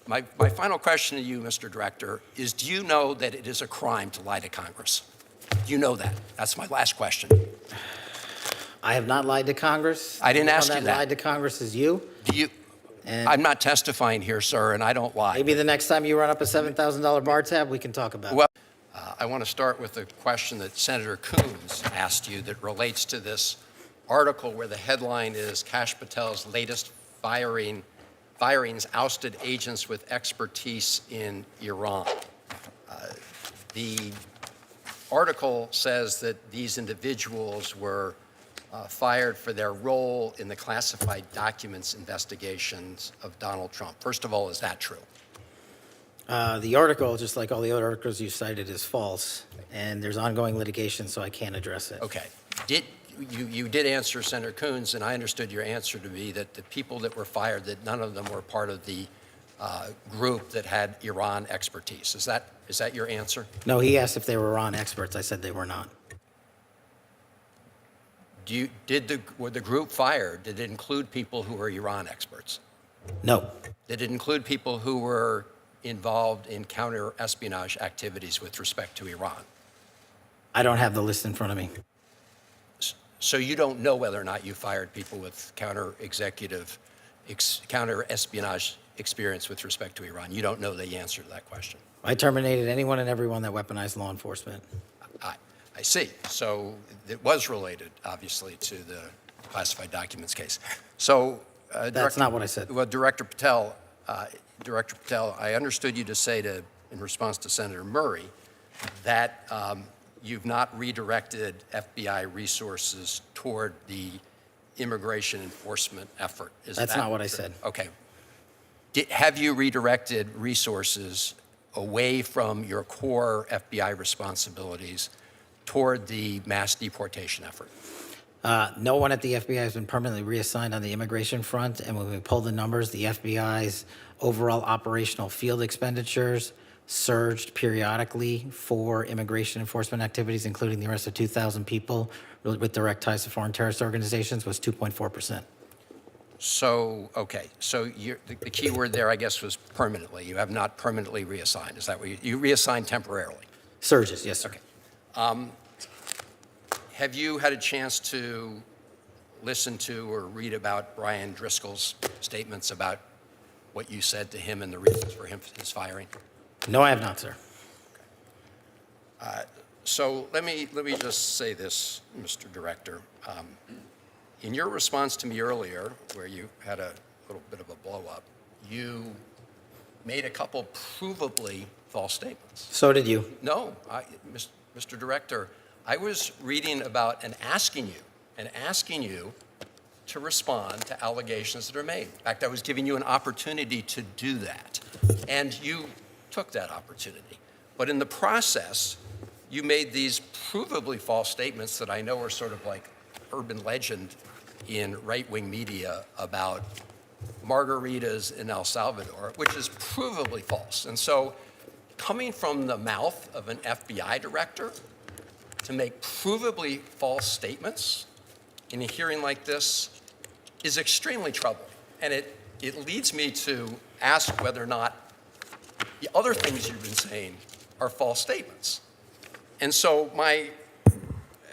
My final question to you, Mr. Director, is do you know that it is a crime to lie to Congress? Do you know that? That's my last question. I have not lied to Congress. I didn't ask you that. that. Lied to Congress is you. Do you? And I'm not testifying here, sir, and I don't lie. maybe the next time you run up a $7,000 bar tab, we can talk about it. Well, I want to start with a question that Senator Coons asked you that relates to this article where the headline is Kash Patel's latest firings ousted agents with expertise in Iran. The article says that these individuals were fired for their role in the classified documents investigations of Donald Trump. First of all, is that true? The article, just like all the other articles you cited, is false, and there's ongoing litigation, so I can't address it. Okay. You did answer Senator Coons, and I understood your answer to be that the people that were fired, that none of them were part of the group that had Iran expertise. Is that your answer? No, he asked if they were Iran experts. I said they were not. Were the group fired? Did it include people who were Iran experts? No. Did it include people who were involved in counter-espionage activities with respect to Iran? I don't have the list in front of me. So you don't know whether or not you fired people with counter-espionage experience with respect to Iran. You don't know the answer to that question. I terminated anyone and everyone that weaponized law enforcement. I see. So it was related, obviously, to the classified documents case. So That's not what I said. Well, Director Patel, I understood you to say in response to Senator Murray that you've not redirected FBI resources toward the immigration enforcement effort. That's not what I said. Okay. Have you redirected resources away from your core FBI responsibilities toward the mass deportation effort? No one at the FBI has been permanently reassigned on the immigration front, and when we pull the numbers, the FBI's overall operational field expenditures surged periodically for immigration enforcement activities, including the arrest of 2,000 people with direct ties to foreign terrorist organizations, was 2.4%. So, okay, so the key word there, I guess, was permanently. You have not permanently reassigned. Is that what you reassigned temporarily? Surges, yes, sir. Okay. Have you had a chance to listen to or read about Brian Driscoll's statements about what you said to him and the reasons for his firing? No, I have not, sir. Okay. So let me just say this, Mr. Director. In your response to me earlier, where you had a little bit of a blow-up, you made a couple provably false statements. So did you. No, Mr. Director, I was reading about and asking you to respond to allegations that are made. In fact, I was giving you an opportunity to do that, and you took that opportunity. But in the process, you made these provably false statements that I know are sort of like urban legend in right-wing media about margaritas in El Salvador, which is provably false. And so coming from the mouth of an FBI director to make provably false statements in a hearing like this is extremely troubling. And it leads me to ask whether or not the other things you've been saying are false statements. And so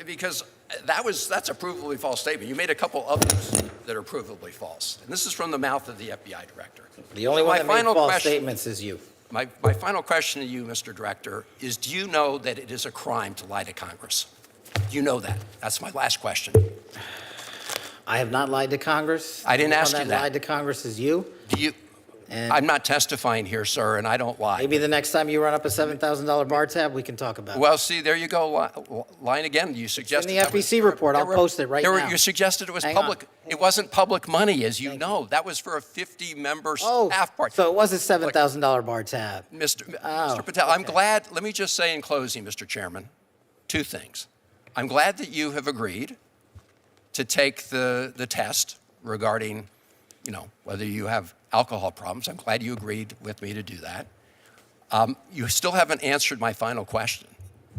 because that's a provably false statement. You made a couple others that are provably false. And this is from the mouth of the FBI director. The only one that made false statements is you. My final question to you, Mr. Director, is do you know that it is a crime to lie to Congress? Do you know that? That's my last question. I have not lied to Congress. I didn't ask you that. Lied to Congress is you. Do you? And I'm not testifying here, sir, and I don't lie. maybe the next time you run up a $7,000 bar tab, we can talk about it. Well, see, there you go, lying again. You suggested in the FEC report. I'll post it right now. You suggested it was Hang public. on. It wasn't public money, as you know. That was for a 50-member staff party. So it was a $7,000 bar tab. Mr. Patel, I'm glad. Let me just say in closing, Mr. Chairman, two things. I'm glad that you have agreed to take the test regarding, whether you have alcohol problems. I'm glad you agreed with me to do that. You still haven't answered my final question.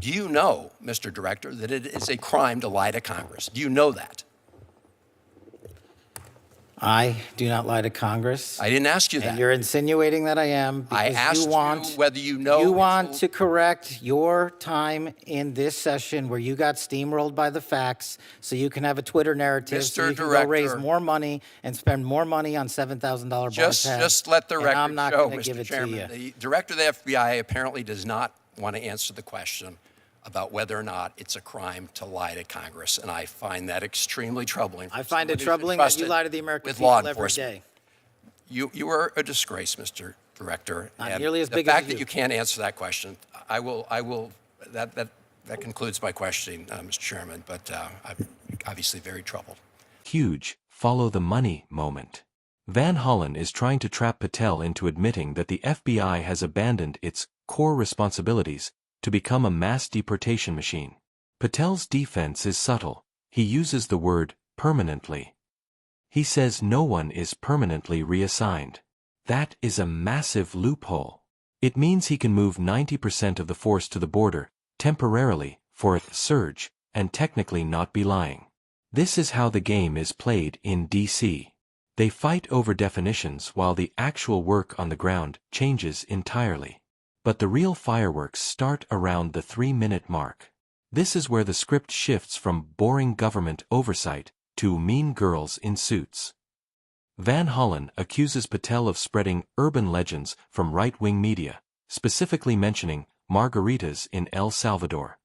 Do you know, Mr. Director, that it is a crime to lie to Congress? Do you know that? I do not lie to Congress. I didn't ask you that. And you're insinuating that I am I because asked you want you whether you know. you want to correct your time in this session where you got steamrolled by the facts, so you can have a Twitter narrative, so Mr. you can go raise Director, more money and spend more money on $7,000 bar tab. Just let the and record I'm not show, going to give Mr. it to Chairman. you. The director of the FBI apparently does not want to answer the question about whether or not it's a crime to lie to Congress, and I find that extremely troubling. I find it Someone who's troubling that you entrusted lie to the American with people law every enforcement. day. You are a disgrace, Mr. Director. Not and nearly as big the as fact you. that you can't answer that question, that concludes my questioning, Mr. Chairman, but I'm obviously very troubled. Huge, follow the money moment. Van Hollen is trying to trap Patel into admitting that the FBI has abandoned its core responsibilities to become a mass deportation machine. Patel's defense is subtle. He uses the word permanently. He says no one is permanently reassigned. That is a massive loophole. It means he can move 90% of the force to the border, temporarily, for a surge, and technically not be lying. This is how the game is played in D.C. They fight over definitions while the actual work on the ground changes entirely. But the real fireworks start around the 3-minute mark. This is where the script shifts from boring government oversight to mean girls in suits. Van Hollen accuses Patel of spreading urban legends from right-wing media, specifically mentioning margaritas in El Salvador.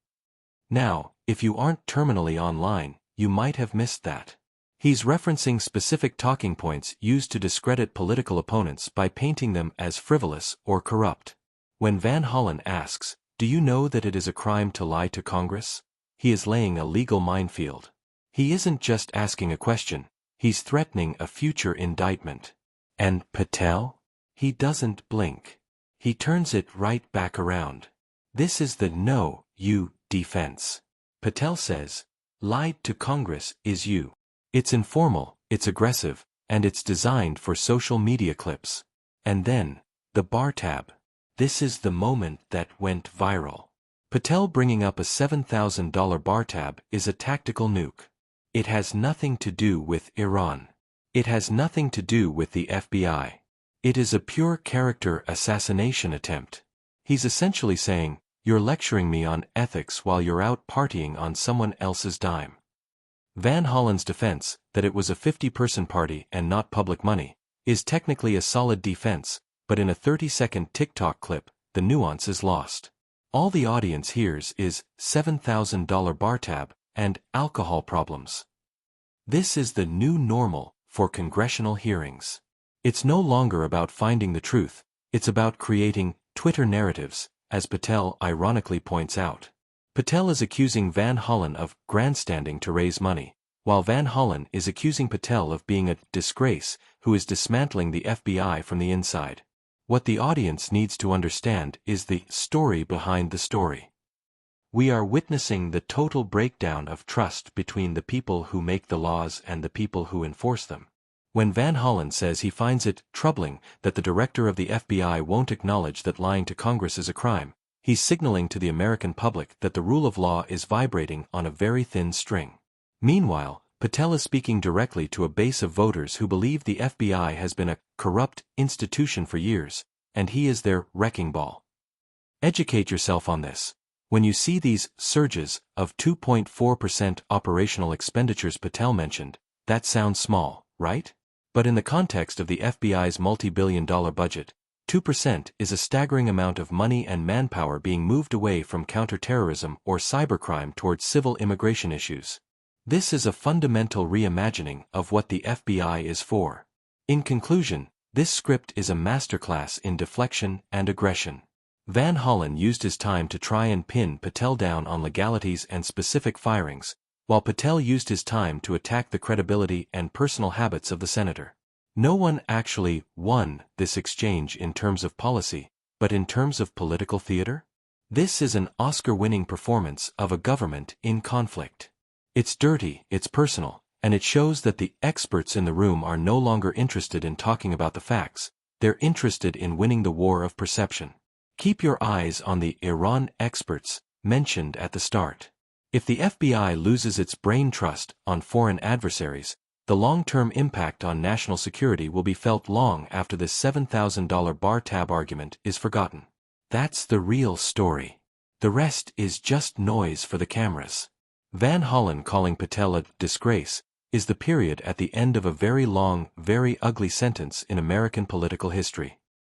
Now, if you aren't terminally online, you might have missed that. He's referencing specific talking points used to discredit political opponents by painting them as frivolous or corrupt. When Van Hollen asks, "Do you know that it is a crime to lie to Congress?" he is laying a legal minefield. He isn't just asking a question, he's threatening a future indictment. And Patel? He doesn't blink. He turns it right back around. This is the "no, you" defense. Patel says, "Lied to Congress is you." It's informal, it's aggressive, and it's designed for social media clips. And then, the bar tab. This is the moment that went viral. Patel bringing up a $7,000 bar tab is a tactical nuke. It has nothing to do with Iran. It has nothing to do with the FBI. It is a pure character assassination attempt. He's essentially saying, "You're lecturing me on ethics while you're out partying on someone else's dime." Van Hollen's defense, that it was a 50-person party and not public money, is technically a solid defense, but in a 30-second TikTok clip, the nuance is lost. All the audience hears is $7,000 bar tab and alcohol problems. This is the new normal for congressional hearings. It's no longer about finding the truth, it's about creating Twitter narratives, as Patel ironically points out. Patel is accusing Van Hollen of grandstanding to raise money, while Van Hollen is accusing Patel of being a disgrace who is dismantling the FBI from the inside. What the audience needs to understand is the story behind the story. We are witnessing the total breakdown of trust between the people who make the laws and the people who enforce them. When Van Hollen says he finds it troubling that the director of the FBI won't acknowledge that lying to Congress is a crime, he's signaling to the American public that the rule of law is vibrating on a very thin string. Meanwhile, Patel is speaking directly to a base of voters who believe the FBI has been a corrupt institution for years, and he is their wrecking ball. Educate yourself on this. When you see these surges of 2.4% operational expenditures Patel mentioned, that sounds small, right? But in the context of the FBI's multi-billion-dollar budget, 2% is a staggering amount of money and manpower being moved away from counterterrorism or cybercrime towards civil immigration issues. This is a fundamental reimagining of what the FBI is for. In conclusion, this script is a masterclass in deflection and aggression. Van Hollen used his time to try and pin Patel down on legalities and specific firings, while Patel used his time to attack the credibility and personal habits of the senator. No one actually won this exchange in terms of policy, but in terms of political theater? This is an Oscar-winning performance of a government in conflict. It's dirty, it's personal, and it shows that the experts in the room are no longer interested in talking about the facts, they're interested in winning the war of perception. Keep your eyes on the Iran experts mentioned at the start. If the FBI loses its brain trust on foreign adversaries, The long-term impact on national security will be felt long after this $7,000 bar tab argument is forgotten. That's the real story. The rest is just noise for the cameras. Van Hollen calling Patel a disgrace is the period at the end of a very long, very ugly sentence in American political history.